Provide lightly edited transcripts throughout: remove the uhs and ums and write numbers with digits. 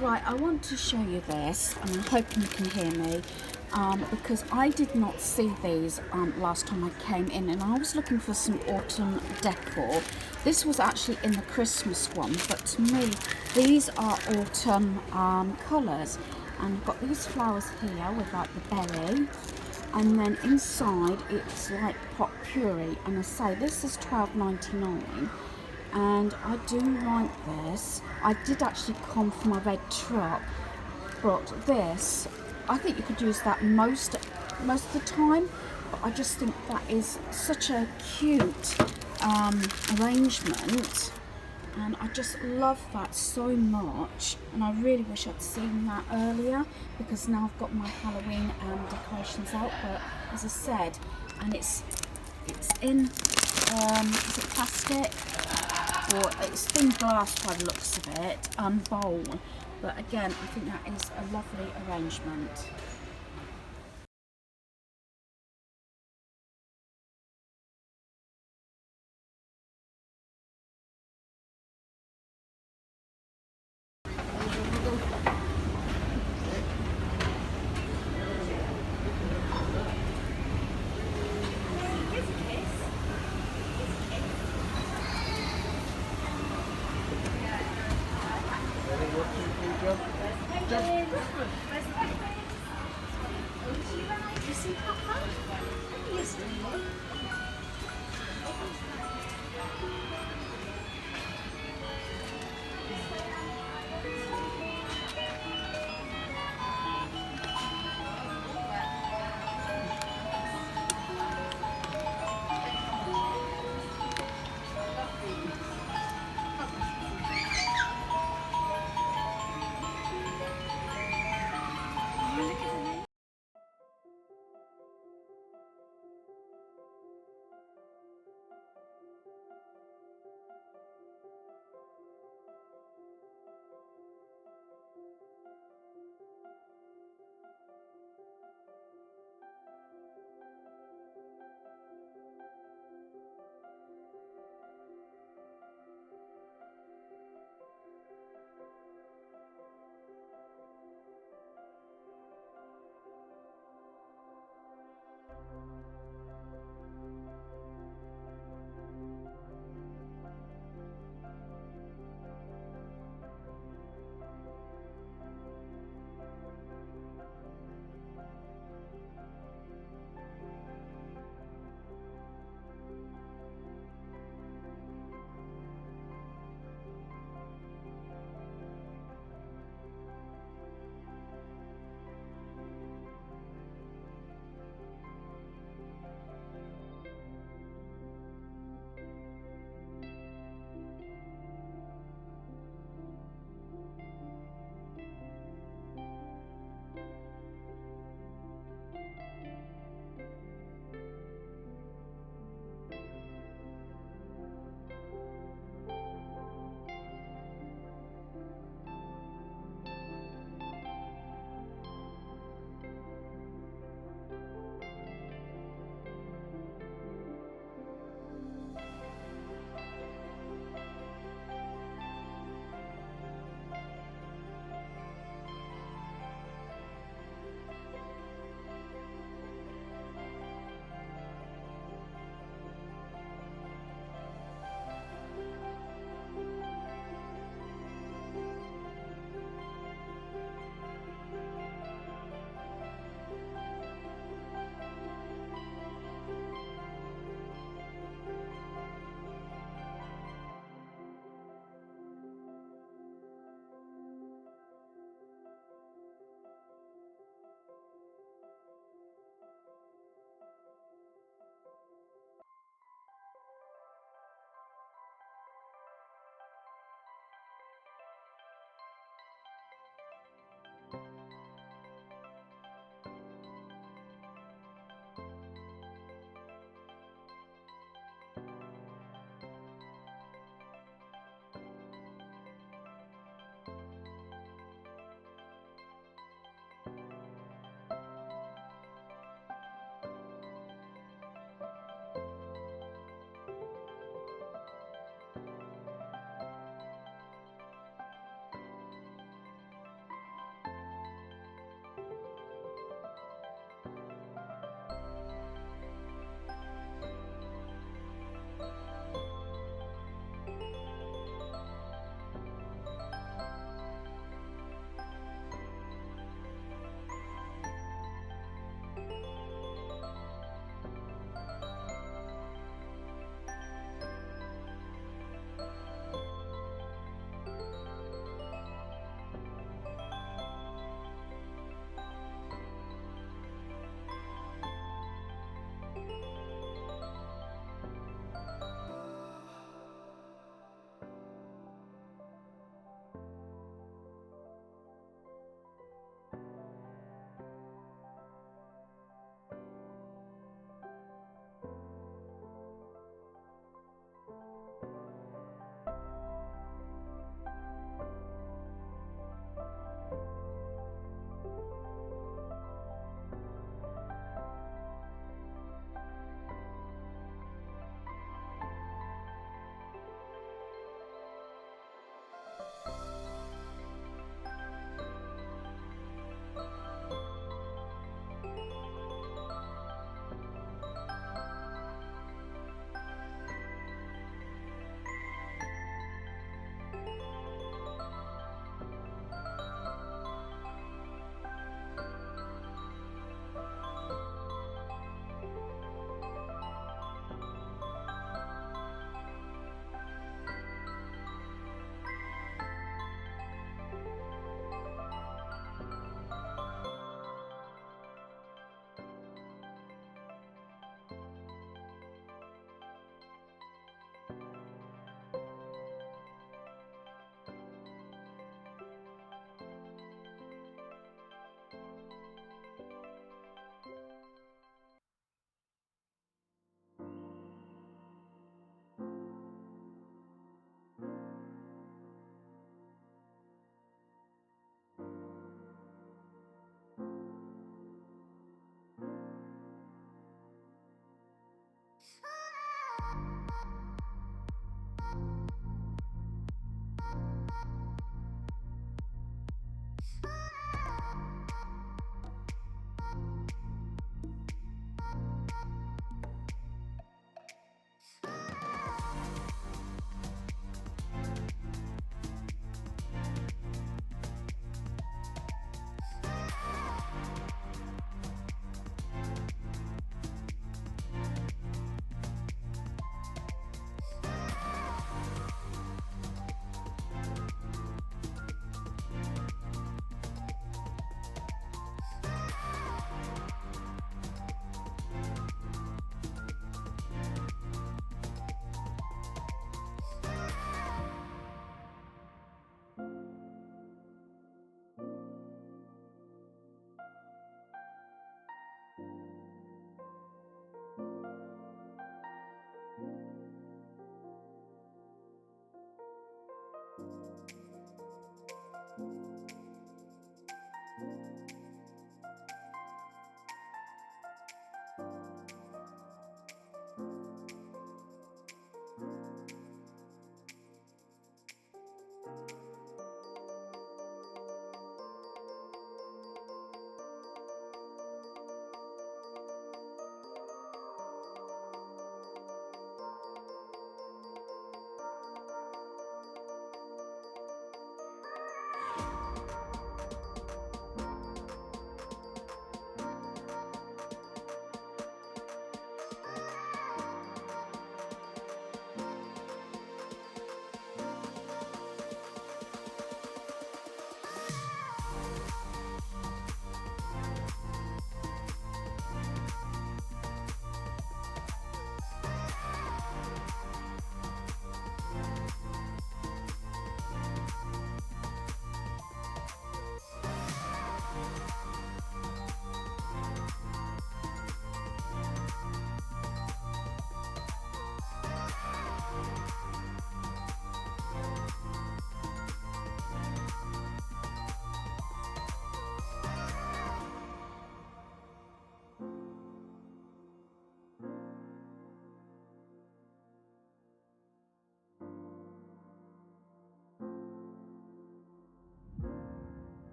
Right, I want to show you this, and I'm hoping you can hear me, because I did not see these last time I came in, and I was looking for some autumn decor. This was actually in the Christmas one, but to me, these are autumn colours. And I've got these flowers here with like the berry, and then inside it's like pot puree, and I say this is £12.99. And I do like this. I did actually come for my red truck, but this, I think you could use that most of the time, but I just think that is such a cute arrangement, and I just love that so much, and I really wish I'd seen that earlier, because now I've got my Halloween decorations out. But as I said, and it's in is it plastic, or it's thin glass by the looks of it, bowl. But again, I think that is a lovely arrangement.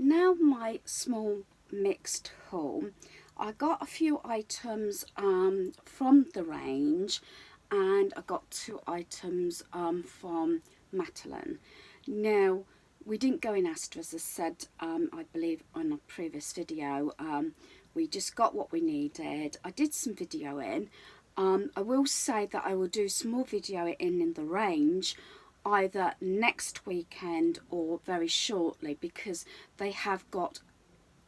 Now my small mixed haul. I got a few items from the Range, and I got 2 items from Matalan. Now, we didn't go in Asda, as I said, I believe on a previous video. We just got what we needed. I did some videoing. I will say that I will do some more videoing in the Range either next weekend or very shortly, because they have got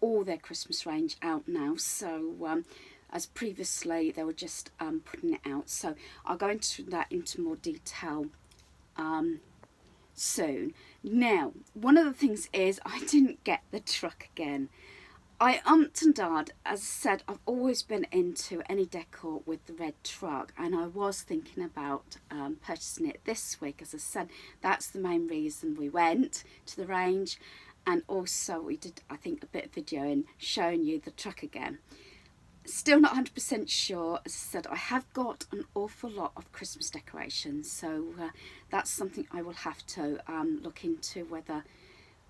all their Christmas range out now. So as previously they were just putting it out, so I'll go into that into more detail soon. Now, one of the things is I didn't get the truck again. I umped and ahed. As I said, I've always been into any decor with the red truck, and I was thinking about purchasing it this week. As I said, that's the main reason we went to the Range, and also we did, I think, a bit of videoing showing you the truck again. Still not 100% sure. As I said, I have got an awful lot of Christmas decorations, so that's something I will have to look into, whether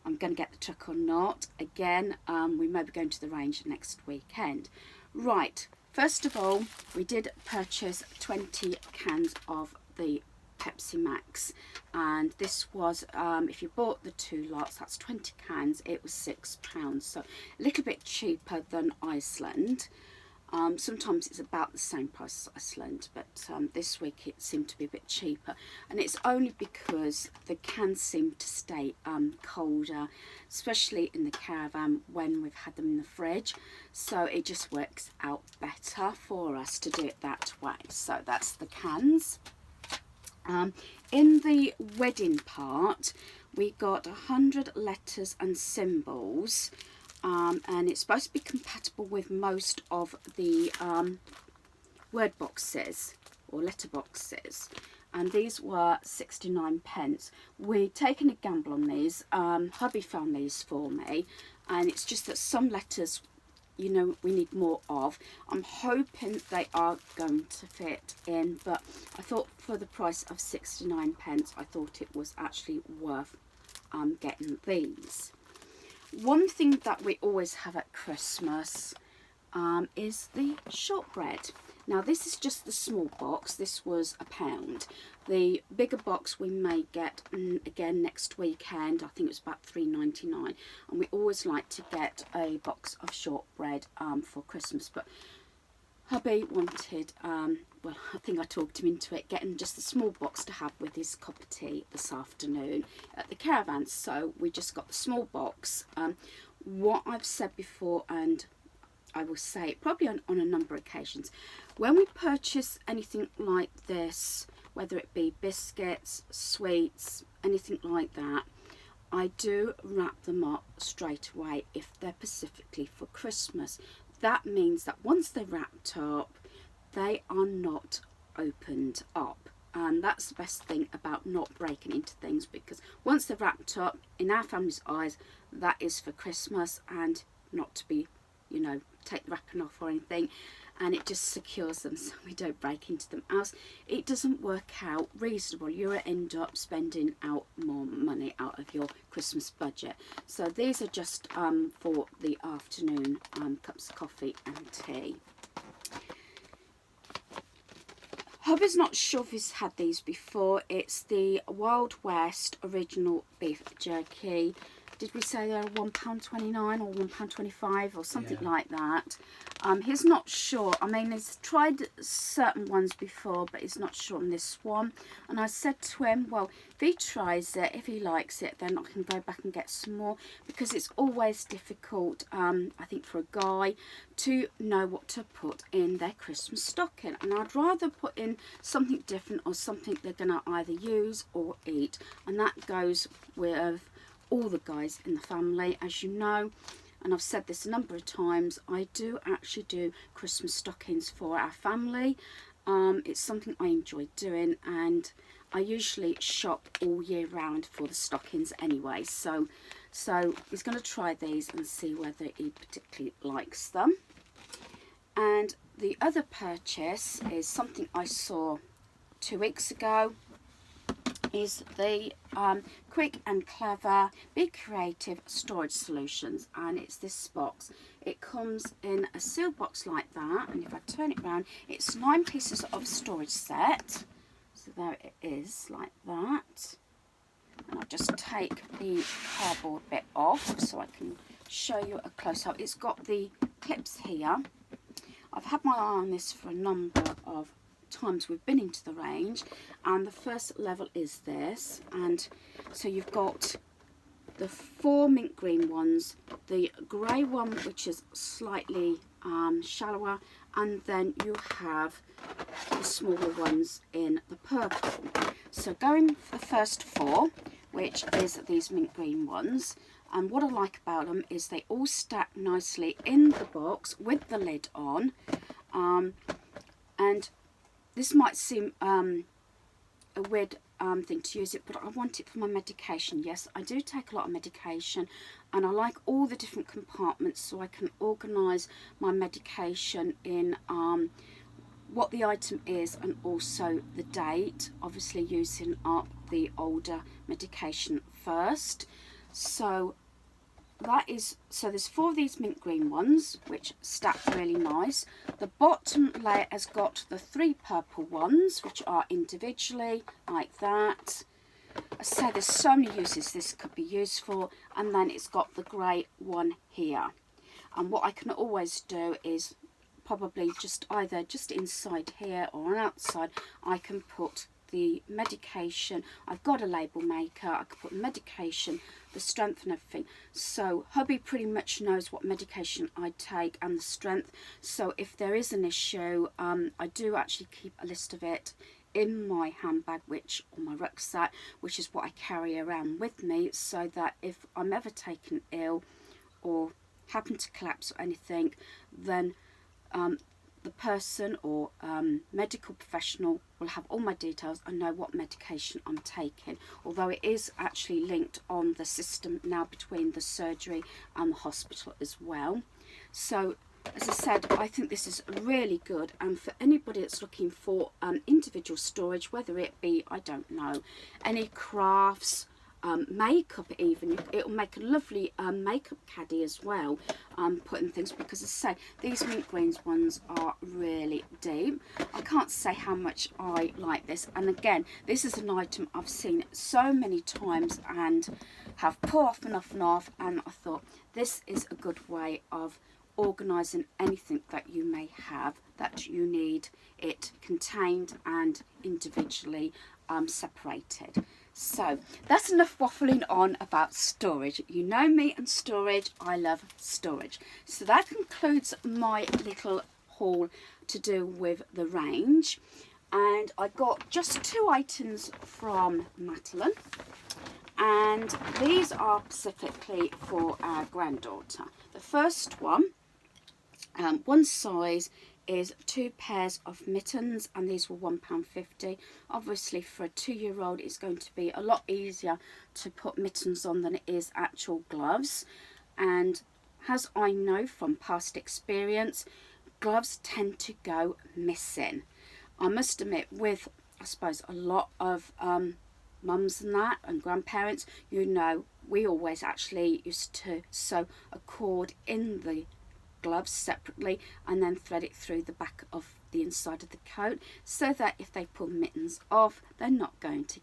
I'm going to get the truck or not. Again, we may be going to the Range next weekend. Right, first of all, we did purchase 20 cans of the Pepsi Max, and this was, if you bought the 2 lots, that's 20 cans, it was £6, so a little bit cheaper than Iceland. Sometimes it's about the same price as Iceland, but this week it seemed to be a bit cheaper, and it's only because the cans seem to stay colder, especially in the caravan when we've had them in the fridge, so it just works out better for us to do it that way. So that's the cans. In the wedding part, we got 100 letters and symbols. And it's supposed to be compatible with most of the word boxes or letter boxes, and these were 69p. We'd taken a gamble on these. Hubby found these for me, and it's just that some letters, you know, we need more of. I'm hoping they are going to fit in, but I thought for the price of 69p, I thought it was actually worth getting these. One thing that we always have at Christmas is the shortbread. Now, this is just the small box. This was £1. The bigger box we may get again next weekend. I think it's about £3.99, and we always like to get a box of shortbread for Christmas, but hubby wanted, well, I think I talked him into it, getting just a small box to have with his cup of tea this afternoon at the caravan. So we just got the small box. What I've said before, and I will say it probably on a number of occasions, when we purchase anything like this, whether it be biscuits, sweets, anything like that, I do wrap them up straight away if they're specifically for Christmas. That means that once they're wrapped up, they are not opened up. And that's the best thing about not breaking into things, because once they're wrapped up, in our family's eyes, that is for Christmas and not to be, you know, take the wrapping off or anything. And it just secures them so we don't break into them. Else, it doesn't work out reasonable. You'll end up spending out more money out of your Christmas budget. So these are just for the afternoon cups of coffee and tea. Hubby's not sure if he's had these before. It's the Wild West original beef jerky. Did we say they're £1.29 or £1.25 or something like that? He's not sure. I mean, he's tried certain ones before, but he's not sure on this one. And I said to him, well, if he tries it, if he likes it, then I can go back and get some more, because it's always difficult, I think, for a guy to know what to put in their Christmas stocking. And I'd rather put in something different or something they're going to either use or eat. And that goes with all the guys in the family, as you know, and I've said this a number of times, I do actually do Christmas stockings for our family. It's something I enjoy doing, and I usually shop all year round for the stockings anyway. So he's going to try these and see whether he particularly likes them. And the other purchase is something I saw 2 weeks ago. is the Quick and Clever Be Creative Storage Solutions, and it's this box. It comes in a sealed box like that, and if I turn it around, it's 9 pieces of storage set. So there it is, like that. And I'll just take the cardboard bit off so I can show you a close-up. It's got the clips here. I've had my eye on this for a number of times we've been into the range, and the first level is this, and so you've got the 4 mint green ones, the grey one which is slightly shallower, and then you have the smaller ones in the purple. So going for the first 4, which is these mint green ones, and what I like about them is they all stack nicely in the box with the lid on, and this might seem a weird thing to use it, but I want it for my medication. Yes, I do take a lot of medication, and I like all the different compartments so I can organise my medication in what the item is and also the date, obviously using up the older medication first. So that is, so there's 4 of these mint green ones which stack really nice. The bottom layer has got the 3 purple ones which are individually like that. I say there's so many uses this could be used for, and then it's got the grey one here. And what I can always do is probably just either just inside here or on outside I can put the medication. I've got a label maker, I could put medication, the strength and everything. So hubby pretty much knows what medication I take and the strength, so if there is an issue, I do actually keep a list of it in my handbag, or my rucksack, which is what I carry around with me, so that if I'm ever taken ill or happen to collapse or anything, then the person or medical professional will have all my details and know what medication I'm taking, although it is actually linked on the system now between the surgery and the hospital as well. So as I said, I think this is really good, and for anybody that's looking for individual storage, whether it be, I don't know, any crafts, makeup even, it'll make a lovely makeup caddy as well, putting things, because as I say, these mint greens ones are really deep. I can't say how much I like this, and again, this is an item I've seen so many times and have put off and off and off, and I thought this is a good way of organising anything that you may have that you need it contained and individually separated. So that's enough waffling on about storage. You know me and storage, I love storage. So that concludes my little haul to do with the range, and I got just 2 items from Matalan, and these are specifically for our granddaughter. The first one, one size, is 2 pairs of mittens, and these were £1.50. Obviously for a 2-year-old it's going to be a lot easier to put mittens on than it is actual gloves, and as I know from past experience, gloves tend to go missing. I must admit, with I suppose a lot of mums and that and grandparents, you know, we always actually used to sew a cord in the gloves separately and then thread it through the back of the inside of the coat, so that if they pull mittens off, they're not going to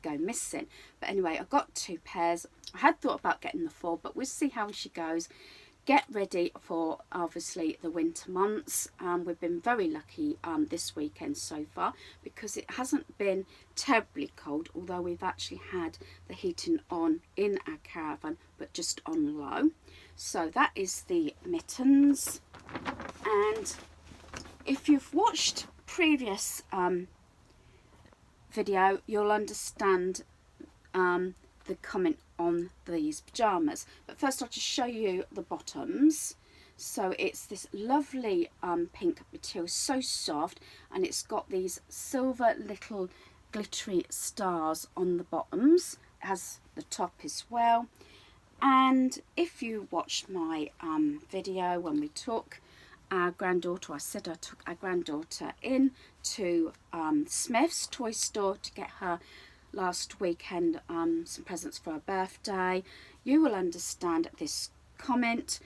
go missing. But anyway, I got 2 pairs. I had thought about getting the 4, but we'll see how she goes. Get ready for obviously the winter months. We've been very lucky this weekend so far, because it hasn't been terribly cold, although we've actually had the heating on in our caravan, but just on low. So that is the mittens, and if you've watched previous video, you'll understand the comment on these pyjamas. But first I'll just show you the bottoms. So it's this lovely pink material, so soft, and it's got these silver little glittery stars on the bottoms, as the top as well. And if you watched my video when we took our granddaughter, I said I took our granddaughter in to Smith's toy store to get her last weekend some presents for her birthday, you will understand this comment.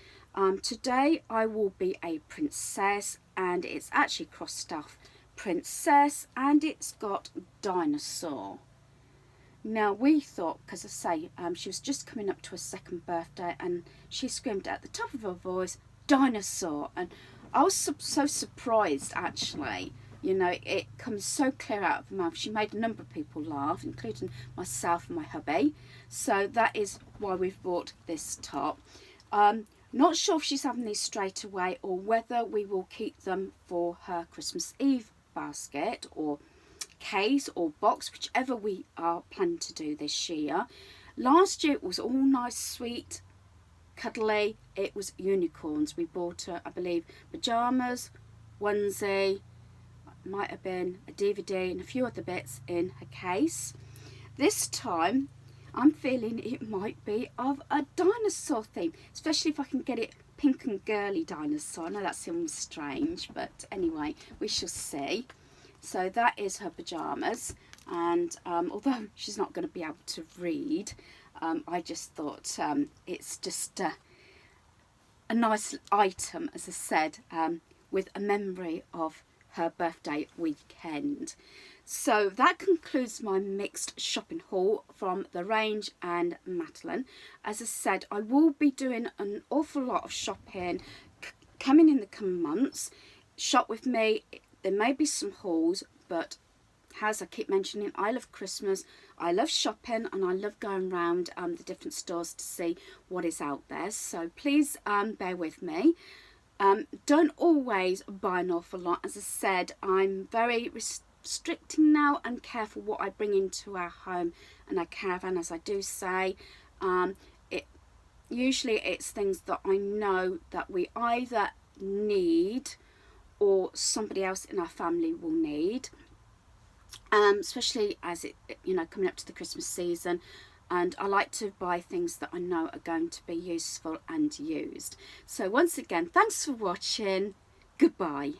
Today I will be a princess, and it's actually crossed off princess, and it's got dinosaur. Now we thought, because I say she was just coming up to her second birthday, and she screamed at the top of her voice, dinosaur, and I was so surprised actually. You know, it comes so clear out of her mouth. She made a number of people laugh, including myself and my hubby. So that is why we've bought this top. Not sure if she's having these straight away or whether we will keep them for her Christmas Eve basket or case or box, whichever we are planning to do this year. Last year it was all nice, sweet, cuddly. It was unicorns. We bought her, I believe, pyjamas, onesie, might have been a DVD and a few other bits in her case. This time I'm feeling it might be of a dinosaur theme, especially if I can get it pink and girly dinosaur. I know that seems strange, but anyway, we shall see. So that is her pyjamas, and although she's not going to be able to read, I just thought it's just a nice item, as I said, with a memory of her birthday weekend. So that concludes my mixed shopping haul from the Range and Matalan. As I said, I will be doing an awful lot of shopping coming in the coming months. Shop with me. There may be some hauls, but as I keep mentioning, I love Christmas, I love shopping, and I love going around the different stores to see what is out there. So please bear with me. Don't always buy an awful lot. As I said, I'm very restricting now and careful what I bring into our home and our caravan. As I do say, usually it's things that I know that we either need or somebody else in our family will need, especially as it, you know, coming up to the Christmas season. And I like to buy things that I know are going to be useful and used. So once again, thanks for watching. Goodbye.